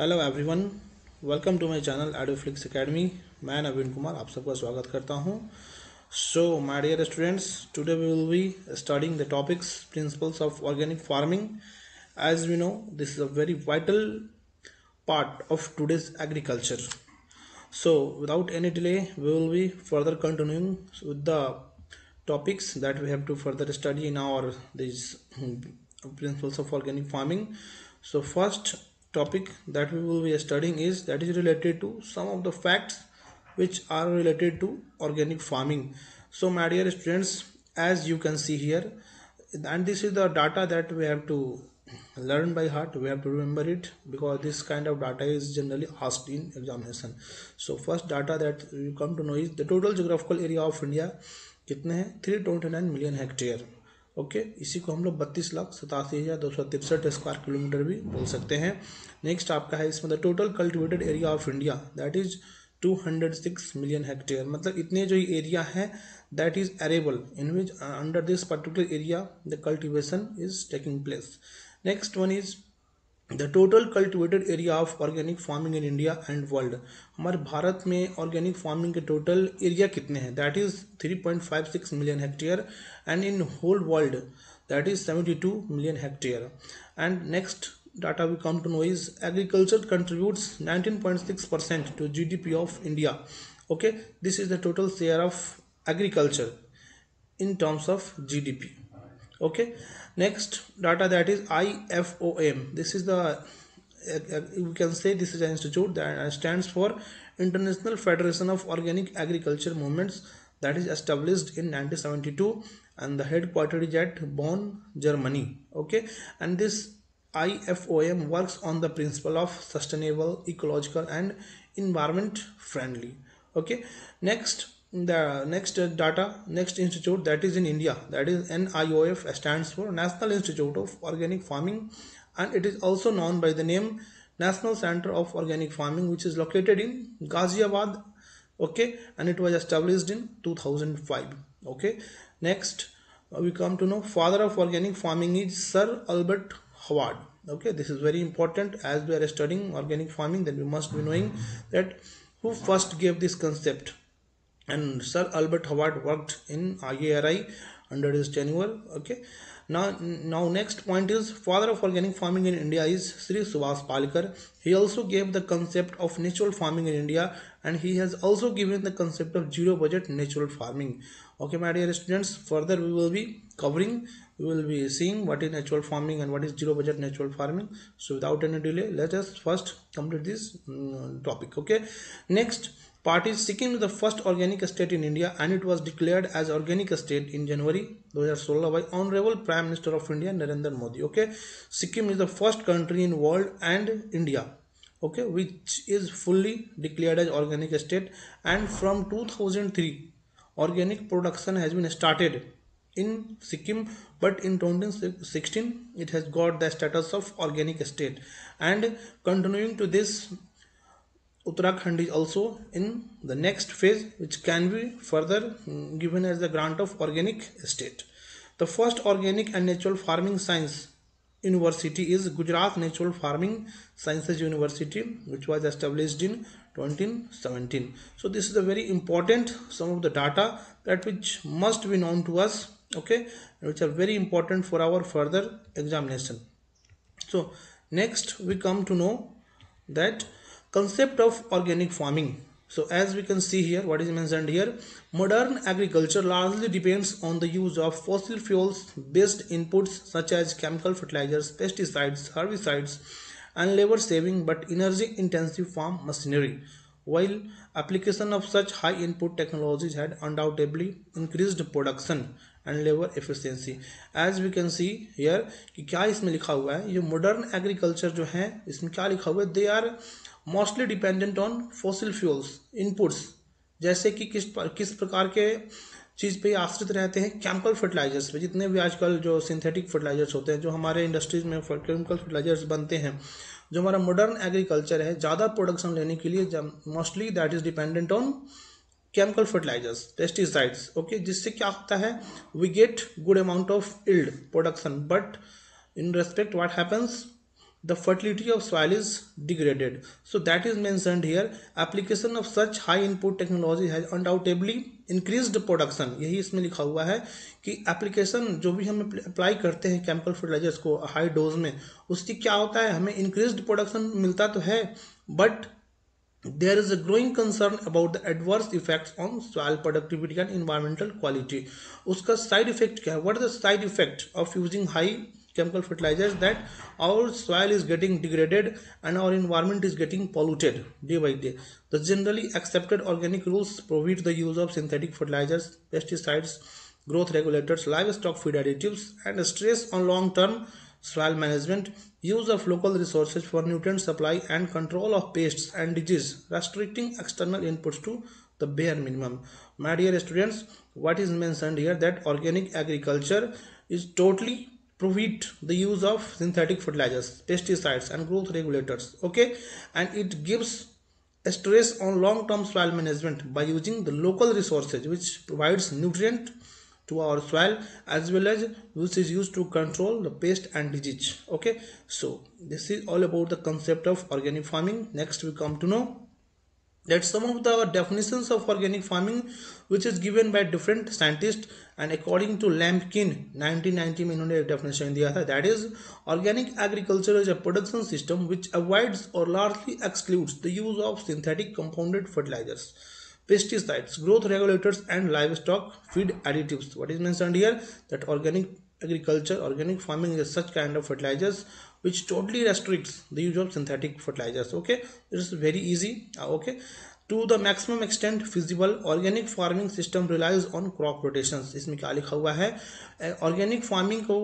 Hello everyone, welcome to my channel Edoflix academy. मैं नवीन कुमार आप सबका स्वागत करता हूं। So my dear students, today we will be studying the topics principles of organic farming. As we know, this is a very vital part of today's agriculture. So without any delay, we will be further continuing with the topics that we have to further study in our these principles of organic farming. So first topic that we will be studying is that is related to some of the facts which are related to organic farming. So my dear students, as you can see here, and this is the data that we have to learn by heart, we have to remember it because this kind of data is generally asked in examination. So first data that you come to know is the total geographical area of India कितने हैं 329 million hectare. Okay, इसी को हम लोग 32,87,263 square kilometre भी बोल सकते हैं। नेक्स्ट आपका है इसमें the total cultivated area of India that is 206 million hectare, मतलब इतने जो एरिया है that is arable in which under this particular area the cultivation is taking place. Next one is the total cultivated area of organic farming in India and world. हमारे भारत में organic farming के total area कितने हैं that is 3.56 million hectare and in whole world that is 72 million hectare. And next data we come to know is agriculture contributes 19.6% to GDP of India. Okay, this is the total share of agriculture in terms of GDP. Okay, next data that is IFOM. This is the you can say this is an institute that stands for International Federation of Organic Agriculture Movements, that is established in 1972 and the headquarters is at Bonn, Germany. Okay, and this IFOM works on the principle of sustainable, ecological and environment friendly. Okay, next the next next institute that is in India, that is NIOF, stands for National Institute of Organic Farming and it is also known by the name National Center of Organic Farming, which is located in Ghaziabad. Okay, and it was established in 2005. Okay, next we come to know father of organic farming is Sir Albert Howard. Okay, this is very important as we are studying organic farming, then we must be knowing that who first gave this concept. And Sir Albert Howard worked in IARI under his tenure. Okay, now next point is father of organic farming in India is Sri Subhas Palekar. He also gave the concept of natural farming in India and he has also given the concept of zero budget natural farming. Okay my dear students, further we will be covering, we will be seeing what is natural farming and what is zero budget natural farming. So without any delay, let us first complete this topic. Okay, next part is Sikkim is the first organic state in India and it was declared as organic state in January 2016 by Honorable Prime Minister of India Narendra Modi. Okay, Sikkim is the first country in world and India, okay, which is fully declared as organic state, and from 2003 organic production has been started in Sikkim, but in 2016 it has got the status of organic state, and continuing to this Uttarakhand is also in the next phase which can be further given as the grant of organic state. The first organic and natural farming science university is Gujarat Natural Farming Sciences University, which was established in 2017. So this is a very important some of the data that which must be known to us, okay, which are very important for our further examination. So next we come to know that concept of organic farming. So as we can see here, what is mentioned here, modern agriculture largely depends on the use of fossil fuels based inputs such as chemical fertilizers, pesticides, herbicides and labor saving but energy intensive farm machinery. While application of such high input technologies had undoubtedly increased production and labor efficiency. As we can see here कि क्या इसमें लिखा हुआ है, ये modern agriculture जो है इसमें क्या लिखा हुआ है, they are mostly dependent on fossil fuels inputs, जैसे कि किस प्रकार के चीज़ पे आश्रित रहते हैं, केमिकल फर्टिलाइजर्स पे। जितने भी आजकल जो सिंथेटिक फर्टिलाइजर्स होते हैं, जो हमारे इंडस्ट्रीज में केमिकल फर्टिलाइजर्स बनते हैं, जो हमारा मॉडर्न एग्रीकल्चर है ज़्यादा प्रोडक्शन लेने के लिए mostly that is dependent on chemical fertilisers, pesticides. Okay, जिससे क्या होता है, we get good amount of yield production, but in respect what happens, the fertility of soil is degraded. So that is mentioned here. Application of such high input technology has undoubtedly increased production. यही इसमें लिखा हुआ है कि application जो भी हम apply करते हैं केमिकल फर्टिलाइजर्स को हाई डोज में, उसकी क्या होता है, हमें इंक्रीज्ड प्रोडक्शन मिलता तो है, but there is a growing concern about the adverse effects on soil productivity and environmental quality. उसका side effect क्या है? What are the side effects of using high chemical fertilizers? That our soil is getting degraded and our environment is getting polluted day by day. The generally accepted organic rules prohibit the use of synthetic fertilizers, pesticides, growth regulators, livestock feed additives, and stress on long-term soil management, use of local resources for nutrient supply, and control of pests and disease, restricting external inputs to the bare minimum. My dear students, what is mentioned here, that organic agriculture is totally prohibit the use of synthetic fertilizers, pesticides, and growth regulators. Okay, and it gives a stress on long-term soil management by using the local resources which provides nutrient to our soil, as well as which is used to control the pest and disease. Okay, so this is all about the concept of organic farming. Next we come to know that some of the definitions of organic farming which is given by different scientists, and according to Lampkin 1990 में इन्होंने definition दिया था, that is organic agriculture is a production system which avoids or largely excludes the use of synthetic compounded fertilizers, pesticides, growth regulators, and livestock feed additives. What is mentioned here, that organic agriculture, organic farming is such kind of fertilizers which totally restricts the use of synthetic fertilizers. Okay, it is very easy. Okay, to the maximum extent feasible, organic farming system relies on crop rotations. इसमें क्या लिखा हुआ है, organic farming को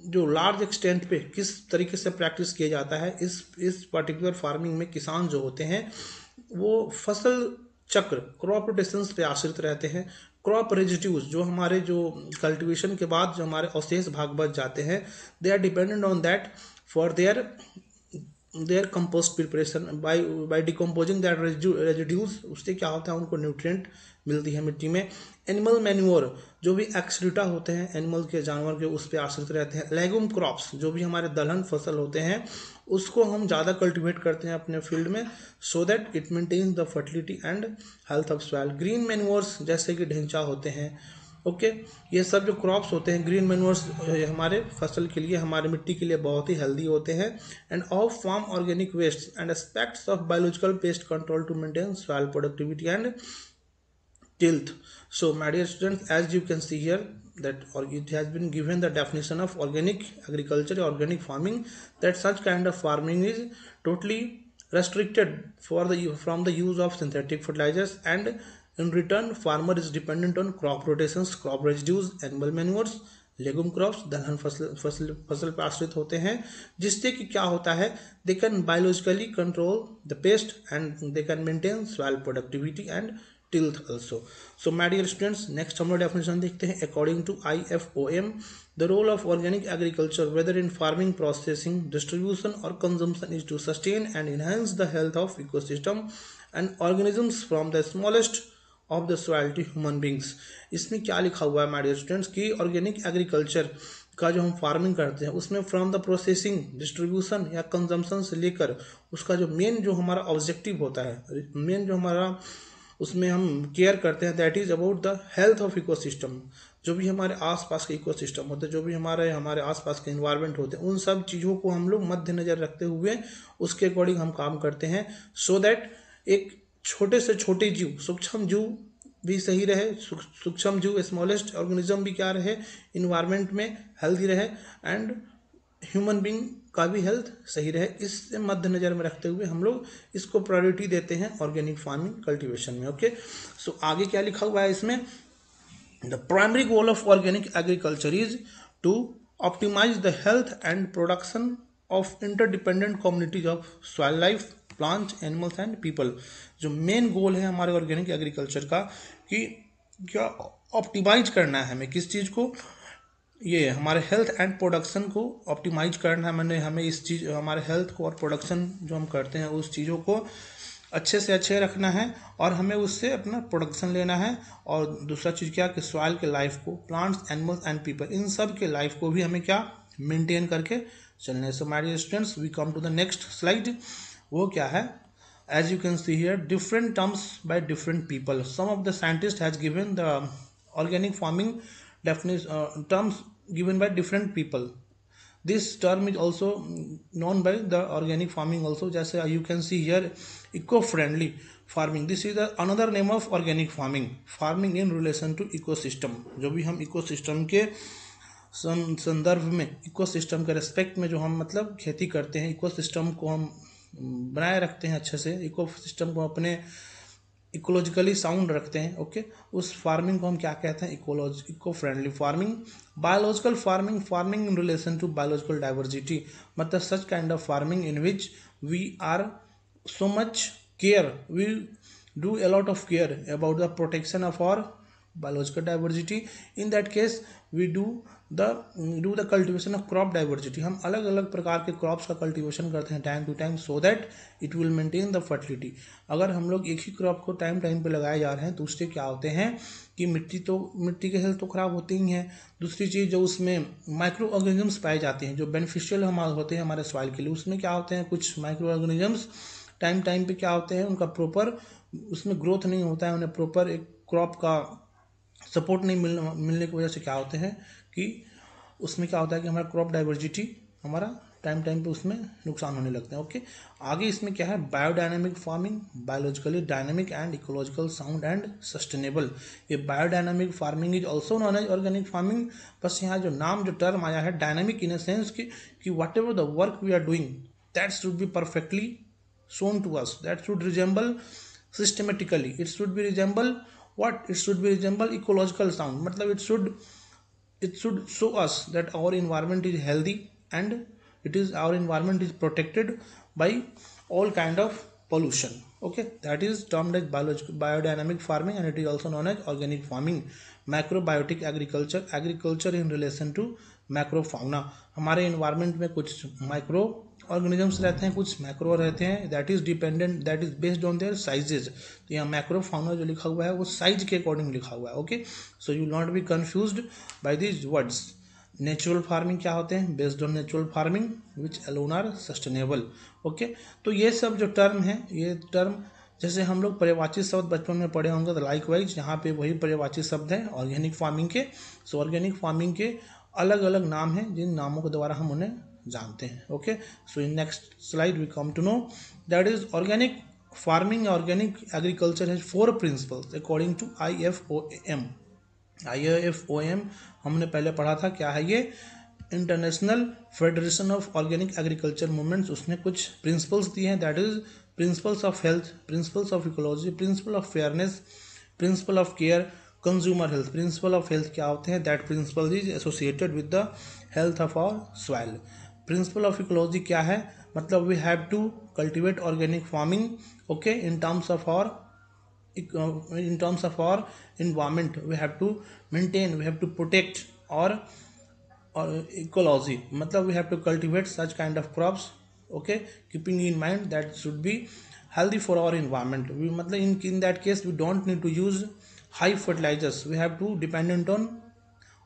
जो large extent पे किस तरीके से प्रैक्टिस किया जाता है, इस पर्टिकुलर फार्मिंग में किसान जो होते हैं वो फसल चक्र, क्रॉप रोटेशंस पे आश्रित रहते हैं. क्रॉप रेजिड्यूज जो हमारे जो कल्टीवेशन के बाद जो हमारे अवशेष भाग बच जाते हैं, they are dependent on that for their compost preparation. By decomposing that residues, उससे क्या होता है, उनको न्यूट्रिएंट मिलती है मिट्टी में. एनिमल मैन्योर, जो भी एक्सक्रीटा होते हैं एनिमल के, जानवर के, उस पर आश्रित रहते हैं. लेगुम क्रॉप्स, जो भी हमारे दलहन फसल होते हैं, उसको हम ज़्यादा कल्टिवेट करते हैं अपने फील्ड में, so that it maintains the fertility and health of soil. Green manures जैसे कि ढेंचा होते हैं. ओके, ये सब जो क्रॉप्स होते हैं, ग्रीन मैन्योर्स हमारे फसल के लिए, हमारे मिट्टी के लिए बहुत ही हेल्दी होते हैं. And of farm organic waste and aspects of biological pest control to maintain soil productivity and tilth. So my dear students, as you can see here, that it has been given the definition of organic agriculture, organic farming, that such kind of farming is totally restricted from the use of synthetic fertilizers, and in return farmer is dependent on crop rotations, crop residues, animal manures, legume crops, दलहन फसल पर आश्रित होते हैं, जिससे कि क्या होता है, they can biologically control the paste and they can maintain soil productivity and tilth also. So my dear students, next हम लोग definition देखते हैं. According to IFOM, the role of organic agriculture, whether in farming, processing, distribution, or consumption, is to sustain and enhance the health of ecosystem and organisms from the smallest of the soil to human beings. इसमें क्या लिखा हुआ है my dear students, कि organic agriculture का जो हम farming करते हैं उसमें फ्रॉम द प्रोसेसिंग, डिस्ट्रीब्यूशन या कंजम्पशन से लेकर उसका जो मेन जो हमारा ऑब्जेक्टिव होता है, मेन जो हमारा उसमें हम केयर करते हैं, that is about the health of ecosystem. जो भी हमारे आसपास के इकोसिस्टम होते हैं, जो भी हमारे आसपास के इन्वायरमेंट होते हैं, उन सब चीज़ों को हम लोग मद्देनजर रखते हुए उसके अकॉर्डिंग हम काम करते हैं, सो दैट एक छोटे से छोटे जीव, सूक्ष्म जीव भी सही रहे, सूक्ष्म जीव, स्मॉलेस्ट ऑर्गेनिज्म भी क्या रहे, इन्वायरमेंट में हेल्दी रहे, एंड ह्यूमन बींग का भी हेल्थ सही रहे. इससे मद्देनजर में रखते हुए हम लोग इसको प्रायोरिटी देते हैं ऑर्गेनिक फार्मिंग कल्टीवेशन में. ओके, सो आगे क्या लिखा हुआ है इसमें, the primary goal of organic agriculture is to optimise the health and production of interdependent communities of soil life, plants, animals and people. जो मेन गोल है हमारे ऑर्गेनिक एग्रीकल्चर का, कि क्या ऑप्टिमाइज करना है हमें, किस चीज़ को, ये हमारे हेल्थ एंड प्रोडक्शन को ऑप्टिमाइज करना है. मैंने हमें इस चीज़, हमारे हेल्थ को और प्रोडक्शन जो हम करते हैं उस चीज़ों को अच्छे से अच्छे रखना है, और हमें उससे अपना प्रोडक्शन लेना है. और दूसरा चीज़ क्या, कि सॉइल के लाइफ को, प्लांट्स, एनिमल्स एंड पीपल, इन सब के लाइफ को भी हमें क्या मेंटेन करके चलने से my dear students we come to the next slide. वो क्या है, as you can see here, different terms by different people. Some of the scientists has given the organic farming definition terms given by different people. This term is also known by the organic farming also. जैसे you can see here, eco-friendly farming. This is the another name of organic farming. Farming in relation to ecosystem. जो भी हम ecosystem के संदर्भ में, ecosystem के respect में जो हम मतलब खेती करते हैं, इकोसिस्टम को हम बनाए रखते हैं अच्छे से, इकोसिस्टम को अपने इकोलॉजिकली साउंड रखते हैं। ओके, उस फार्मिंग को हम क्या कहते हैं, eco friendly farming. Biological farming, farming in relation to biological diversity, मतलब such kind of farming in which we are so much care, we do a lot of care about the protection of our biological diversity. In that case we do the cultivation of crop diversity. हम अलग अलग प्रकार के crops का cultivation करते हैं time to time, so that it will maintain the fertility. अगर हम लोग एक ही क्रॉप को टाइम टाइम पे लगाए जा रहे हैं तो उससे क्या होते हैं कि मिट्टी के हेल्थ तो खराब होती ही हैं। दूसरी चीज़, जो उसमें माइक्रो ऑर्गेनिजम्स पाए जाते हैं जो बेनिफिशियल हमारे होते हैं हमारे सॉइल के लिए, उसमें क्या होते हैं, कुछ माइक्रो ऑर्गेनिजम्स टाइम पे क्या होते हैं, उनका प्रॉपर उसमें ग्रोथ नहीं होता है, उन्हें प्रॉपर एक क्रॉप का सपोर्ट नहीं मिलने की वजह से क्या होते हैं कि उसमें क्या होता है कि हमारा क्रॉप डाइवर्सिटी हमारा टाइम पे उसमें नुकसान होने लगते हैं। ओके, आगे इसमें क्या है, biodynamic farming, biologically dynamic and ecological sound and sustainable. ये biodynamic farming is also known as organic farming, बस यहाँ जो नाम जो टर्म आया है डायनामिक इन ए सेंस कि whatever the work we are doing that should be perfectly shown to us, that should resemble systematically, it should be resemble what, it should be resemble ecological sound, मतलब it should show us that our environment is healthy and our environment is protected by all kind of pollution. Okay, that is termed as biodynamic farming and it is also known as organic farming. Macrobiotic agriculture in relation to macrofauna, हमारे environment में कुछ micro organisms रहते हैं, कुछ macro रहते हैं, that is based on their sizes. तो यहाँ मैक्रो फाउना जो लिखा हुआ है वो साइज के अकॉर्डिंग लिखा हुआ है। Okay, so you not be confused by these words. Natural farming क्या होते हैं, based on natural farming which alone are sustainable. Okay, तो ये सब जो टर्म है, ये टर्म जैसे हम लोग पर्यायवाची शब्द बचपन में पढ़े होंगे, तो लाइक वाइज यहाँ पे वही पर्यायवाची शब्द है ऑर्गेनिक फार्मिंग के। सो ऑर्गेनिक फार्मिंग के अलग अलग नाम हैं जिन नामों के द्वारा हम उन्हें जानते हैं। Okay, so in next slide we come to know that is organic farming, organic agriculture has 4 principles according to IFOAM। IFOAM हमने पहले पढ़ा था, क्या है ये, international federation of organic agriculture movements. उसने कुछ प्रिंसिपल्स दिए हैं, that is principles of health, principles of ecology, principle of fairness, principle of care, consumer health. Principle of health क्या होते हैं, that principle is associated with the health of our soil. Principle of ecology क्या है, मतलब we have to cultivate organic farming okay in terms of our environment, we have to maintain, we have to protect or ecology, मतलब we have to cultivate such kind of crops okay, keeping in mind that should be healthy for our environment. We मतलब in that case we don't need to use high fertilizers, we have to dependent on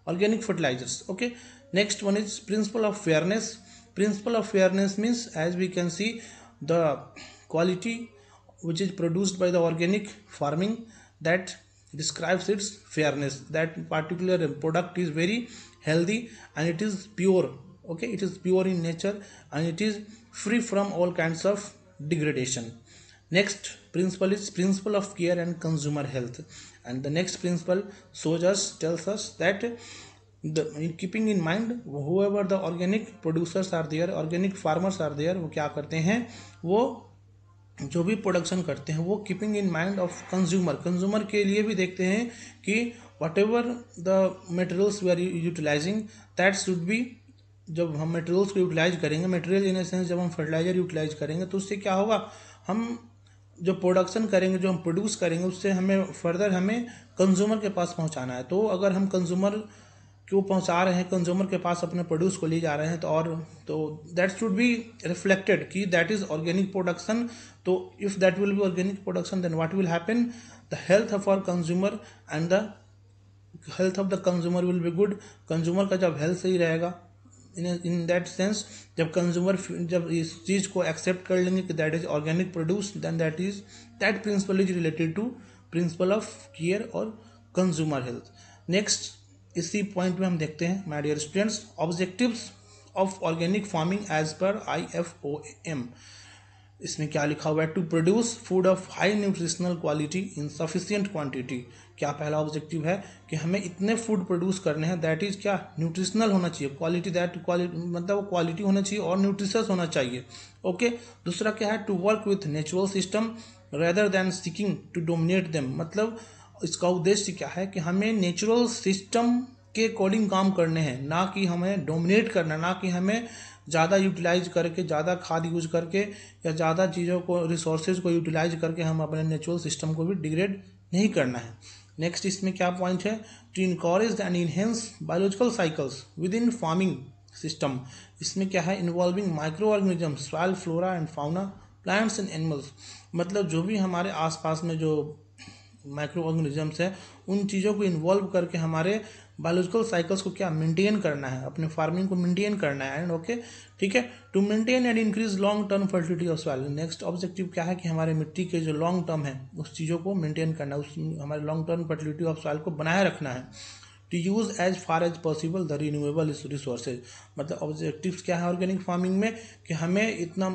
organic fertilizers. Okay, next one is principle of fairness. Principle of fairness means, as we can see, the quality which is produced by the organic farming, that describes its fairness, that particular product is very healthy and it is pure. Okay, it is pure in nature and it is free from all kinds of degradation. Next principle is principle of care and consumer health, and the next principle tells us that keeping in mind whoever the organic producers are there, organic farmers are there, वो क्या करते हैं, वो जो भी production करते हैं वो keeping in mind of consumer के लिए भी देखते हैं कि whatever the materials we are utilising that should be, जब हम मटेरियल्स को यूटिलाइज करेंगे, मटेरियल इन सेंस जब हम फर्टिलाइजर यूटिलाइज करेंगे तो उससे क्या होगा, हम जो प्रोडक्शन करेंगे, जो हम प्रोड्यूस करेंगे, उससे हमें फर्दर हमें कंज्यूमर के पास पहुंचाना है। तो अगर हम कंज्यूमर क्यों पहुंचा रहे हैं, कंज्यूमर के पास अपने प्रोड्यूस को ले जा रहे हैं, तो दैट शुड बी रिफ्लेक्टेड कि दैट इज ऑर्गेनिक प्रोडक्शन। तो if that will be organic production then what will happen, the health of our consumer and the health of the consumer will be good. Consumer का जब health सही रहेगा, in that sense जब consumer जब इस चीज को एक्सेप्ट कर लेंगे कि that is organic produce, then that principle is related to principle of care और कंज्यूमर हेल्थ। नेक्स्ट इसी पॉइंट में हम देखते हैं my dear students, objectives of organic farming as पर IFOAM। इसमें क्या लिखा हुआ है, to produce food of high nutritional quality in sufficient quantity. क्या पहला ऑब्जेक्टिव है कि हमें इतने फूड प्रोड्यूस करने हैं, दैट इज क्या, न्यूट्रिशनल होना चाहिए, क्वालिटी मतलब क्वालिटी होना चाहिए और न्यूट्रिशियस होना चाहिए। ओके दूसरा क्या है, to work with natural system rather than seeking to dominate them. मतलब इसका उद्देश्य क्या है कि हमें नेचुरल सिस्टम के अकॉर्डिंग काम करने हैं, ना कि हमें डोमिनेट करना, ना कि हमें ज़्यादा यूटिलाइज करके, ज़्यादा खाद यूज करके या ज़्यादा चीज़ों को, रिसोर्सेज को यूटिलाइज करके हम अपने नेचुरल सिस्टम को भी डिग्रेड नहीं करना है। नेक्स्ट इसमें क्या पॉइंट है, to encourage and enhance biological cycles within farming system. इसमें क्या है, involving micro organism, soil flora and fauna, plants and animals. मतलब जो भी हमारे आसपास में जो माइक्रो ऑर्गेनिजम्स है उन चीज़ों को इन्वॉल्व करके हमारे बायोलॉजिकल साइकिल्स को क्या मेंटेन करना है, अपने फार्मिंग को मेंटेन करना है। एंड ओके ठीक है, to maintain and increase long term fertility of soil. Next objective क्या है कि हमारे मिट्टी के जो लॉन्ग टर्म है उस चीज़ों को मेंटेन करना है, उस हमारे long term fertility of soil को बनाए रखना है। To use as far as possible the renewable resources. मतलब ऑब्जेक्टिव्स क्या है ऑर्गेनिक फार्मिंग में कि हमें इतना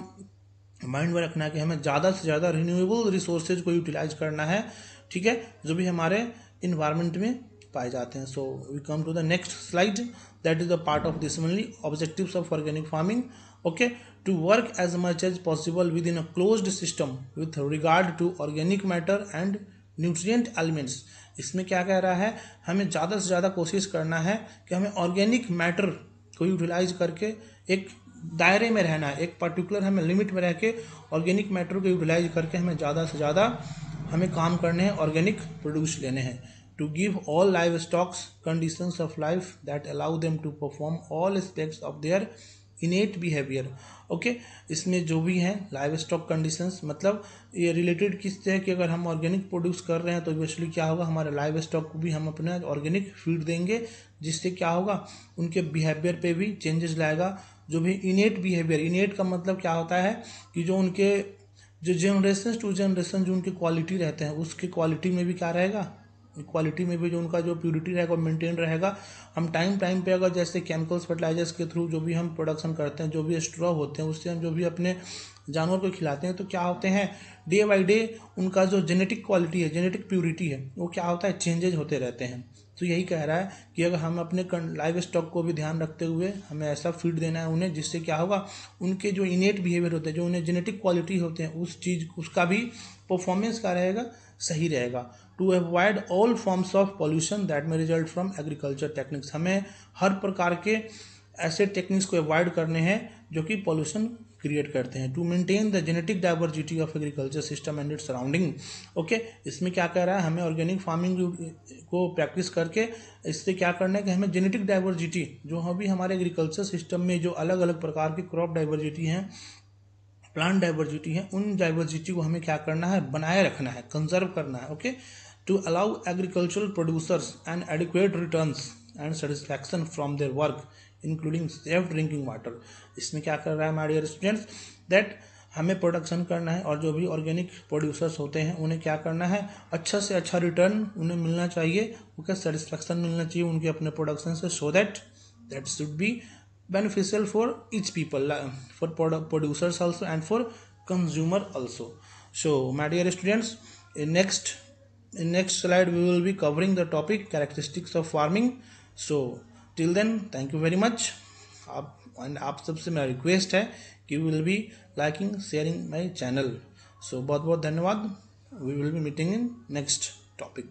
माइंड में रखना है कि हमें ज़्यादा से ज़्यादा रिन्यूएबल रिसोर्सेज को यूटिलाइज करना है, ठीक है, जो भी हमारे इन्वायरमेंट में पाए जाते हैं। So we come to the next slide, that is the part of this only, objectives of organic farming. Okay, to work as much as possible within a closed system with regard to organic matter and nutrient elements. इसमें क्या कह रहा है, हमें ज़्यादा से ज़्यादा कोशिश करना है कि हमें ऑर्गेनिक मैटर को यूटिलाइज करके एक दायरे में रहना है, एक पर्टिकुलर हमें लिमिट में रह के ऑर्गेनिक मैटर को यूटिलाइज करके हमें ज़्यादा से ज़्यादा हमें काम करने हैं, ऑर्गेनिक प्रोड्यूस लेने हैं। To give all live stocks conditions of life that allow them to perform all aspects of their innate behaviour. Okay, इसमें जो भी हैं लाइव स्टॉक कंडीशंस, मतलब ये रिलेटेड किससे है कि अगर हम ऑर्गेनिक प्रोड्यूस कर रहे हैं तो इवेंचुअली क्या होगा, हमारे लाइव स्टॉक को भी हम अपने ऑर्गेनिक फीड देंगे, जिससे क्या होगा, उनके बिहेवियर पे भी चेंजेस लाएगा। जो भी इनेट बिहेवियर, इनेट का मतलब क्या होता है कि जो उनके जो जनरेशन टू जनरेशन जो उनकी क्वालिटी रहते हैं उसकी क्वालिटी में भी क्या रहेगा, क्वालिटी में भी जो उनका जो प्योरिटी रहेगा वो मेंटेन रहेगा। हम टाइम टाइम पे अगर जैसे केमिकल्स फर्टिलाइजर्स के थ्रू जो भी हम प्रोडक्शन करते हैं, जो भी स्ट्रॉ होते हैं उससे हम जो भी अपने जानवर को खिलाते हैं, तो क्या होते हैं डे बाई डे उनका जो जेनेटिक क्वालिटी है, जेनेटिक प्योरिटी है, वो क्या होता है, चेंजेज होते रहते हैं। तो यही कह रहा है कि अगर हम अपने लाइव स्टॉक को भी ध्यान रखते हुए हमें ऐसा फीड देना है उन्हें, जिससे क्या होगा, उनके जो इनेट बिहेवियर होते हैं, जो उन्हें जेनेटिक क्वालिटी होते हैं, उस चीज़ उसका भी परफॉर्मेंस का रहेगा, सही रहेगा। To avoid all forms of pollution that में रिजल्ट फ्रॉम एग्रीकल्चर टेक्निक्स। हमें हर प्रकार के ऐसे टेक्निक्स को अवॉइड करने हैं जो कि पॉल्यूशन क्रिएट करते हैं। To maintain the genetic diversity of agriculture system and its surrounding. Okay, इसमें क्या कह रहा है, हमें ऑर्गेनिक फार्मिंग को प्रैक्टिस करके इससे क्या करना है कि हमें जेनेटिक डाइवर्सिटी जो अभी हमारे एग्रीकल्चर सिस्टम में जो अलग अलग प्रकार की क्रॉप डाइवर्सिटी हैं, प्लांट डाइवर्सिटी है, उन डाइवर्सिटी को हमें क्या करना है, बनाए रखना है, कंजर्व करना है। Okay, to allow agricultural producers and adequate returns and satisfaction from their work including safe drinking water. इसमें क्या कर रहा है माय डियर स्टूडेंट्स, दैट हमें प्रोडक्शन करना है और जो भी ऑर्गेनिक प्रोड्यूसर्स होते हैं उन्हें क्या करना है, अच्छा से अच्छा रिटर्न उन्हें मिलना चाहिए, उनका सेटिस्फैक्शन मिलना चाहिए उनके अपने प्रोडक्शन से, so that should B beneficial for each people, for producers also and for consumer also. So my dear students, in next slide we will be covering the topic characteristics of farming. So till then thank you very much. आप सबसे मेरा request है कि will be liking sharing my channel. So बहुत बहुत धन्यवाद. We will be meeting in next topic.